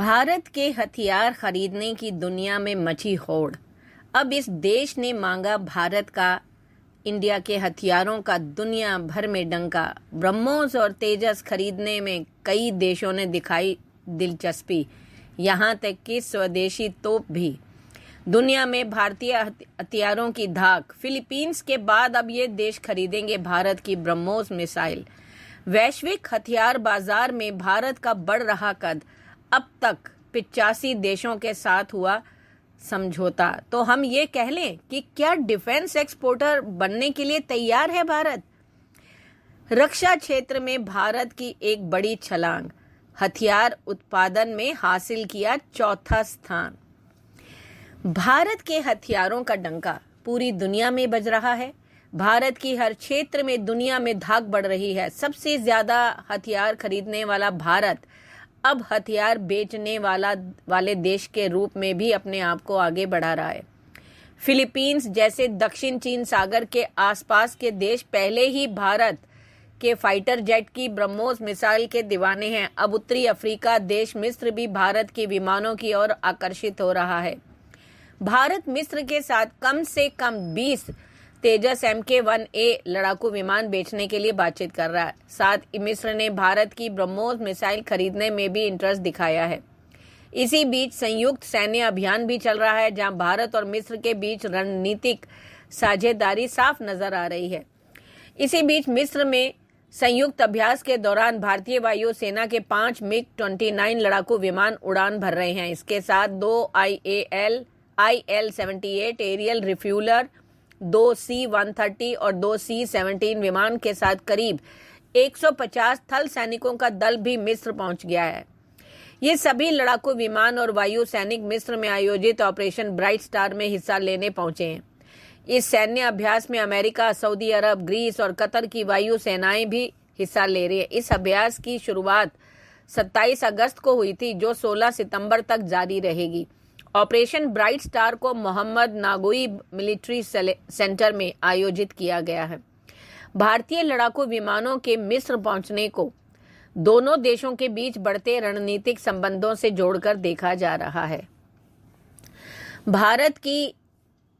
भारत के हथियार खरीदने की दुनिया में मची होड़। अब इस देश ने मांगा भारत का इंडिया के हथियारों का दुनिया भर में डंका। ब्रह्मोस और तेजस खरीदने में कई देशों ने दिखाई दिलचस्पी, यहाँ तक कि स्वदेशी तोप भी। दुनिया में भारतीय हथियारों की धाक। फिलीपींस के बाद अब ये देश खरीदेंगे भारत की ब्रह्मोस मिसाइल। वैश्विक हथियार बाजार में भारत का बढ़ रहा कद। अब तक 85 देशों के साथ हुआ समझौता। तो हम ये कह लें कि क्या डिफेंस एक्सपोर्टर बनने के लिए तैयार है भारत। रक्षा क्षेत्र में भारत की एक बड़ी छलांग। हथियार उत्पादन में हासिल किया चौथा स्थान। भारत के हथियारों का डंका पूरी दुनिया में बज रहा है। भारत की हर क्षेत्र में दुनिया में धाक बढ़ रही है। सबसे ज्यादा हथियार खरीदने वाला भारत अब हथियार बेचने वाले देश के रूप में भी अपने आप को आगे बढ़ा रहा है। फिलीपींस जैसे दक्षिण चीन सागर के आसपास के देश पहले ही भारत के फाइटर जेट की ब्रह्मोस मिसाइल के दीवाने हैं। अब उत्तरी अफ्रीका देश मिस्र भी भारत के विमानों की ओर आकर्षित हो रहा है। भारत मिस्र के साथ कम से कम 20 तेजस MK-1A लड़ाकू विमान बेचने के लिए बातचीत कर रहा है। साथ ही मिस्र ने भारत की ब्रह्मोस मिसाइल खरीदने में भी इंटरेस्ट दिखाया है। इसी बीच संयुक्त सैन्य अभियान भी चल रहा है, जहां भारत और मिस्र के बीच रणनीतिक साझेदारी साफ नजर आ रही है। इसी बीच मिस्र में संयुक्त अभ्यास के दौरान भारतीय वायु सेना के 5 MiG-29 लड़ाकू विमान उड़ान भर रहे हैं। इसके साथ 2 IL-78 एरियल रिफ्यूलर, 2 C-130 और 2 C-17 विमान के साथ करीब 150 थल सैनिकों का दल भी मिस्र पहुंच गया है। ये सभी लड़ाकू विमान और वायु सैनिक मिस्र में आयोजित ऑपरेशन ब्राइट स्टार में हिस्सा लेने पहुंचे हैं। इस सैन्य अभ्यास में अमेरिका, सऊदी अरब, ग्रीस और कतर की वायु सेनाएं भी हिस्सा ले रही है। इस अभ्यास की शुरुआत 27 अगस्त को हुई थी, जो 16 सितंबर तक जारी रहेगी। ऑपरेशन ब्राइट स्टार को मोहम्मद नागोई मिलिट्री सेंटर में आयोजित किया गया है। भारतीय लड़ाकू विमानों के मिस्र पहुंचने को दोनों देशों के बीच बढ़ते रणनीतिक संबंधों से जोड़कर देखा जा रहा है। भारत की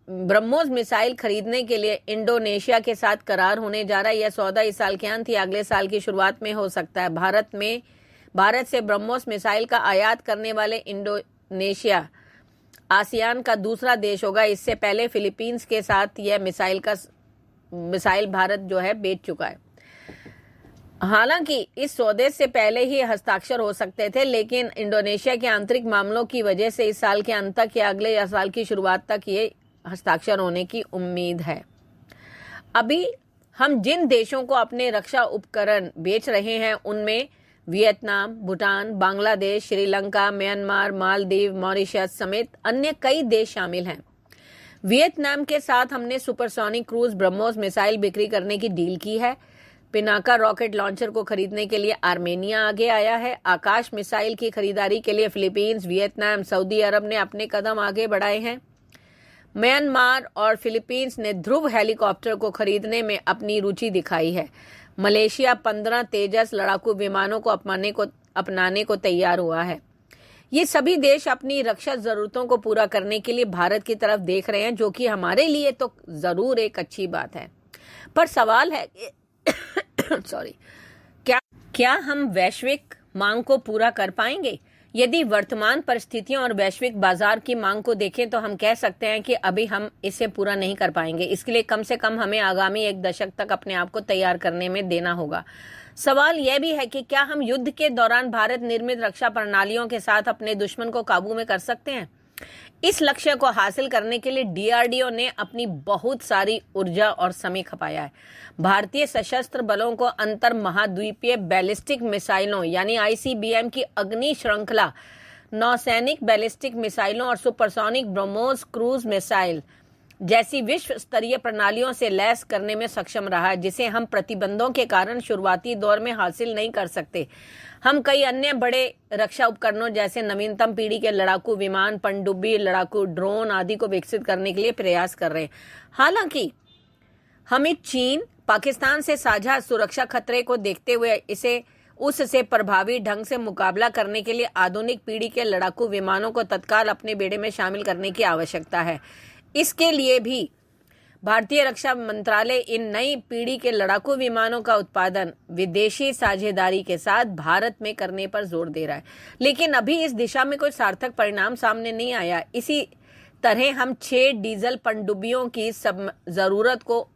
ब्रह्मोस मिसाइल खरीदने के लिए इंडोनेशिया के साथ करार होने जा रहा है। यह सौदा इस साल के अंत या अगले साल की शुरुआत में हो सकता है। भारत से ब्रह्मोस मिसाइल का आयात करने वाले इंडोनेशिया आसियान का दूसरा देश होगा। इससे पहले फिलीपींस के साथ यह मिसाइल भारत जो है बेच चुका है। हालांकि इस सौदे से पहले ही हस्ताक्षर हो सकते थे, लेकिन इंडोनेशिया के आंतरिक मामलों की वजह से इस साल के अंत तक या अगले साल की शुरुआत तक ये हस्ताक्षर होने की उम्मीद है। अभी हम जिन देशों को अपने रक्षा उपकरण बेच रहे हैं उनमें Vietnam, Bhutan, Bangladesh, Sri Lanka, Myanmar, Maldives, Mauritius समेत अन्य कई देश शामिल हैं। वियतनाम के साथ हमने सुपरसोनिक क्रूज ब्रह्मोस मिसाइल बिक्री करने की डील की है। पिनाका रॉकेट लॉन्चर को खरीदने के लिए आर्मेनिया आगे आया है। आकाश मिसाइल की खरीदारी के लिए फिलीपींस, वियतनाम, सऊदी अरब ने अपने कदम आगे बढ़ाए हैं। म्यांमार और फिलीपींस ने ध्रुव हेलीकॉप्टर को खरीदने में अपनी रुचि दिखाई है। मलेशिया 15 तेजस लड़ाकू विमानों को अपनाने को तैयार हुआ है। ये सभी देश अपनी रक्षा जरूरतों को पूरा करने के लिए भारत की तरफ देख रहे हैं, जो कि हमारे लिए तो जरूर एक अच्छी बात है। पर सवाल है क्या हम वैश्विक मांग को पूरा कर पाएंगे। यदि वर्तमान परिस्थितियों और वैश्विक बाजार की मांग को देखें तो हम कह सकते हैं कि अभी हम इसे पूरा नहीं कर पाएंगे। इसके लिए कम से कम हमें आगामी 1 दशक तक अपने आप को तैयार करने में देना होगा। सवाल यह भी है कि क्या हम युद्ध के दौरान भारत निर्मित रक्षा प्रणालियों के साथ अपने दुश्मन को काबू में कर सकते हैं। इस लक्ष्य को हासिल करने के लिए DRDO ने अपनी बहुत सारी ऊर्जा और समय खपाया है। भारतीय सशस्त्र बलों को अंतर महाद्वीपीय बैलिस्टिक मिसाइलों यानी ICBM की अग्नि श्रृंखला, नौसैनिक बैलिस्टिक मिसाइलों और सुपरसोनिक ब्रह्मोस क्रूज मिसाइल जैसी विश्व स्तरीय प्रणालियों से लैस करने में सक्षम रहा है, जिसे हम प्रतिबंधों के कारण शुरुआती दौर में हासिल नहीं कर सकते। हम कई अन्य बड़े रक्षा उपकरणों जैसे नवीनतम पीढ़ी के लड़ाकू विमान, पनडुब्बी, लड़ाकू ड्रोन आदि को विकसित करने के लिए प्रयास कर रहे हैं। हालांकि हमें चीन, पाकिस्तान से साझा सुरक्षा खतरे को देखते हुए इसे उससे प्रभावी ढंग से मुकाबला करने के लिए आधुनिक पीढ़ी के लड़ाकू विमानों को तत्काल अपने बेड़े में शामिल करने की आवश्यकता है। इसके लिए भी भारतीय रक्षा मंत्रालय इन नई पीढ़ी के लड़ाकू विमानों का उत्पादन विदेशी साझेदारी के साथ भारत में करने पर जोर दे रहा है, लेकिन अभी इस दिशा में कोई सार्थक परिणाम सामने नहीं आया। इसी तरह हम 6 डीजल पनडुब्बियों की जरूरत को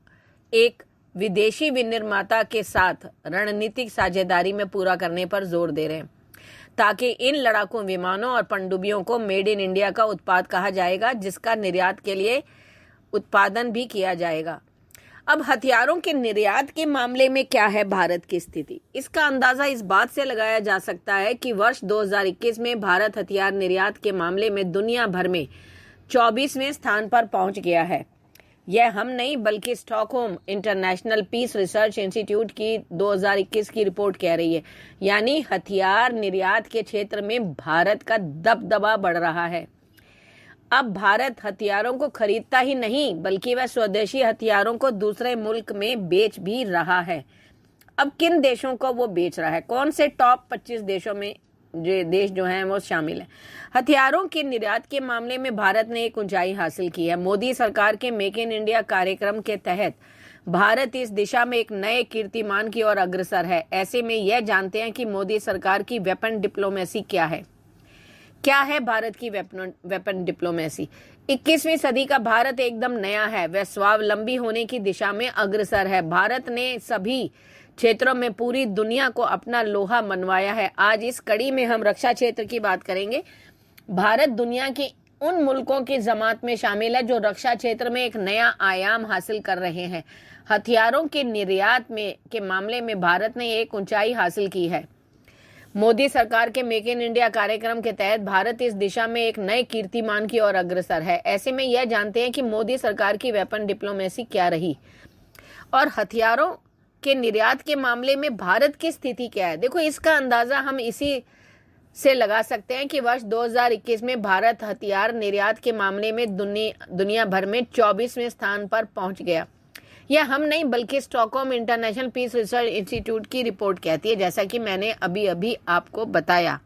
एक विदेशी विनिर्माता के साथ रणनीतिक साझेदारी में पूरा करने पर जोर दे रहे हैं, ताकि इन लड़ाकू विमानों और पनडुब्बियों को मेड इन इंडिया का उत्पाद कहा जाएगा, जिसका निर्यात के लिए उत्पादन भी किया जाएगा। अब हथियारों के निर्यात के मामले में क्या है भारत की स्थिति? इसका अंदाजा इस बात से लगाया जा सकता है कि वर्ष 2021 में भारत हथियार निर्यात के मामले में दुनिया भर में 24वें स्थान पर पहुंच गया है। यह हम नहीं बल्कि Stockholm International Peace Research Institute की 2021 की रिपोर्ट कह रही है। यानी हथियार निर्यात के क्षेत्र में भारत का दबदबा बढ़ रहा है। अब भारत हथियारों को खरीदता ही नहीं बल्कि वह स्वदेशी हथियारों को दूसरे मुल्क में बेच भी रहा है। अब किन देशों को वो बेच रहा है? कौन से टॉप 25 देशों में देश जो हैं वो शामिल है? हथियारों के निर्यात के मामले में भारत ने एक ऊंचाई हासिल की है। मोदी सरकार के मेक इन इंडिया कार्यक्रम के तहत भारत इस दिशा में एक नए कीर्तिमान की ओर अग्रसर है। ऐसे में यह जानते हैं कि मोदी सरकार की वेपन डिप्लोमेसी क्या है। क्या है भारत की वेपन डिप्लोमेसी? 21वीं सदी का भारत एकदम नया है। वह स्वावलंबी होने की दिशा में अग्रसर है। भारत ने सभी क्षेत्रों में पूरी दुनिया को अपना लोहा मनवाया है। आज इस कड़ी में हम रक्षा क्षेत्र की बात करेंगे। भारत दुनिया के उन मुल्कों की जमात में शामिल है जो रक्षा क्षेत्र में एक नया आयाम हासिल कर रहे हैं। हथियारों के निर्यात के मामले में भारत ने एक ऊंचाई हासिल की है। मोदी सरकार के मेक इन इंडिया कार्यक्रम के तहत भारत इस दिशा में एक नए कीर्तिमान की ओर अग्रसर है। ऐसे में यह जानते हैं कि मोदी सरकार की वेपन डिप्लोमेसी क्या रही और हथियारों के निर्यात के मामले में भारत की स्थिति क्या है। देखो, इसका अंदाजा हम इसी से लगा सकते हैं कि वर्ष 2021 में भारत हथियार निर्यात के मामले में दुनिया भर में 24वें स्थान पर पहुंच गया। यह हम नहीं बल्कि Stockholm International Peace Research Institute की रिपोर्ट कहती है, जैसा कि मैंने अभी आपको बताया।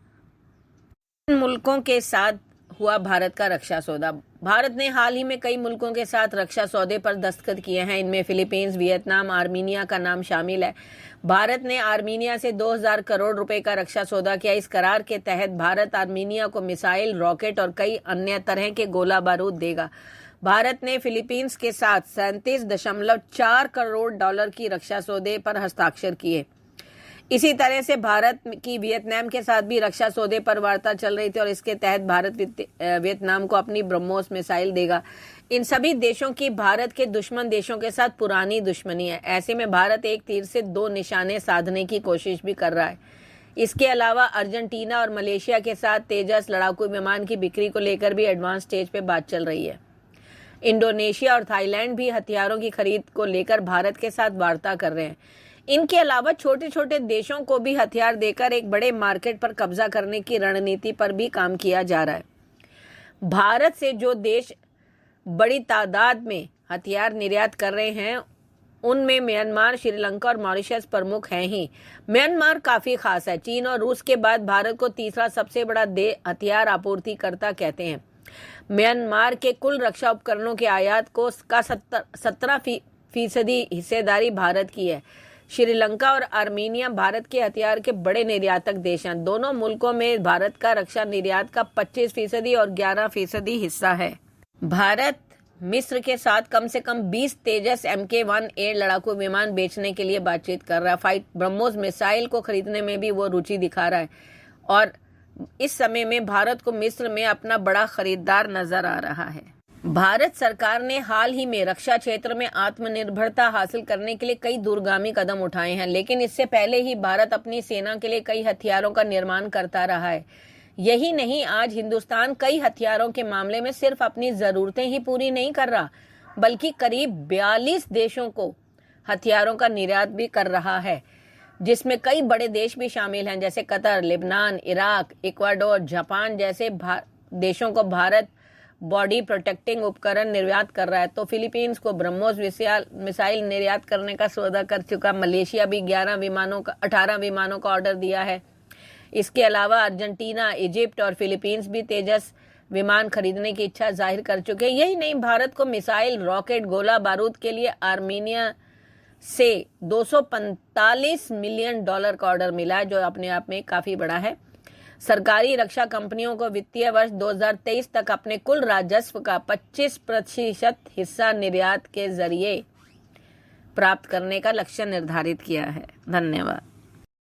मुल्कों के साथ हुआ भारत का रक्षा सौदा। भारत ने हाल ही में कई मुल्कों के साथ रक्षा सौदे पर दस्तखत किए हैं। इनमें फिलीपींस, वियतनाम, आर्मीनिया का नाम शामिल है। भारत ने आर्मीनिया से 2000 करोड़ रुपए का रक्षा सौदा किया। इस करार के तहत भारत आर्मीनिया को मिसाइल, रॉकेट और कई अन्य तरह के गोला बारूद देगा। भारत ने फिलीपींस के साथ 37.4 करोड़ डॉलर की रक्षा सौदे पर हस्ताक्षर किए। इसी तरह से भारत की वियतनाम के साथ भी रक्षा सौदे पर वार्ता चल रही थी और इसके तहत भारत वियतनाम को अपनी ब्रह्मोस मिसाइल देगा। इन सभी देशों की भारत के दुश्मन देशों के साथ पुरानी दुश्मनी है। ऐसे में भारत एक तीर से 2 निशाने साधने की कोशिश भी कर रहा है। इसके अलावा अर्जेंटीना और मलेशिया के साथ तेजस लड़ाकू विमान की बिक्री को लेकर भी एडवांस स्टेज पे बात चल रही है। इंडोनेशिया और थाईलैंड भी हथियारों की खरीद को लेकर भारत के साथ वार्ता कर रहे हैं। इनके अलावा छोटे छोटे देशों को भी हथियार देकर एक बड़े मार्केट पर कब्जा करने की रणनीति पर भी काम किया जा रहा है। भारत से जो देश बड़ी तादाद में हथियार निर्यात कर रहे हैं उनमें म्यांमार, श्रीलंका और मॉरिशस प्रमुख हैं ही। म्यांमार काफी खास है। चीन और रूस के बाद भारत को तीसरा सबसे बड़ा हथियार आपूर्तिकर्ता कहते हैं। म्यांमार के कुल रक्षा उपकरणों के आयात को 17% हिस्सेदारी भारत की है। श्रीलंका और आर्मीनिया भारत के हथियार के बड़े निर्यातक देश हैं। दोनों मुल्कों में भारत का रक्षा निर्यात का 25% और 11% हिस्सा है। भारत मिस्र के साथ कम से कम 20 तेजस MK-1 एयर लड़ाकू विमान बेचने के लिए बातचीत कर रहा है। फाइट ब्रह्मोस मिसाइल को खरीदने में भी वो रुचि दिखा रहा है और इस समय में भारत को मिस्र में अपना बड़ा खरीदार नजर आ रहा है। भारत सरकार ने हाल ही में रक्षा क्षेत्र में आत्मनिर्भरता हासिल करने के लिए कई दूरगामी कदम उठाए हैं, लेकिन इससे पहले ही भारत अपनी सेना के लिए कई हथियारों का निर्माण करता रहा है। यही नहीं, आज हिंदुस्तान कई हथियारों के मामले में सिर्फ अपनी जरूरतें ही पूरी नहीं कर रहा बल्कि करीब 42 देशों को हथियारों का निर्यात भी कर रहा है, जिसमें कई बड़े देश भी शामिल हैं जैसे Qatar, Lebanon, Iraq, Ecuador, Japan जैसे देशों को भारत बॉडी प्रोटेक्टिंग उपकरण निर्यात कर रहा है। तो फिलीपींस को ब्रह्मोस मिसाइल निर्यात करने का सौदा कर चुका। मलेशिया भी 18 विमानों का ऑर्डर दिया है। इसके अलावा अर्जेंटीना, इजिप्ट और फिलीपींस भी तेजस विमान खरीदने की इच्छा जाहिर कर चुके हैं। यही नहीं, भारत को मिसाइल, रॉकेट, गोला बारूद के लिए आर्मीनिया से $245 मिलियन का ऑर्डर मिला है, जो अपने आप में काफी बड़ा है। सरकारी रक्षा कंपनियों को वित्तीय वर्ष 2023 तक अपने कुल राजस्व का 25% हिस्सा निर्यात के जरिए प्राप्त करने का लक्ष्य निर्धारित किया है। धन्यवाद।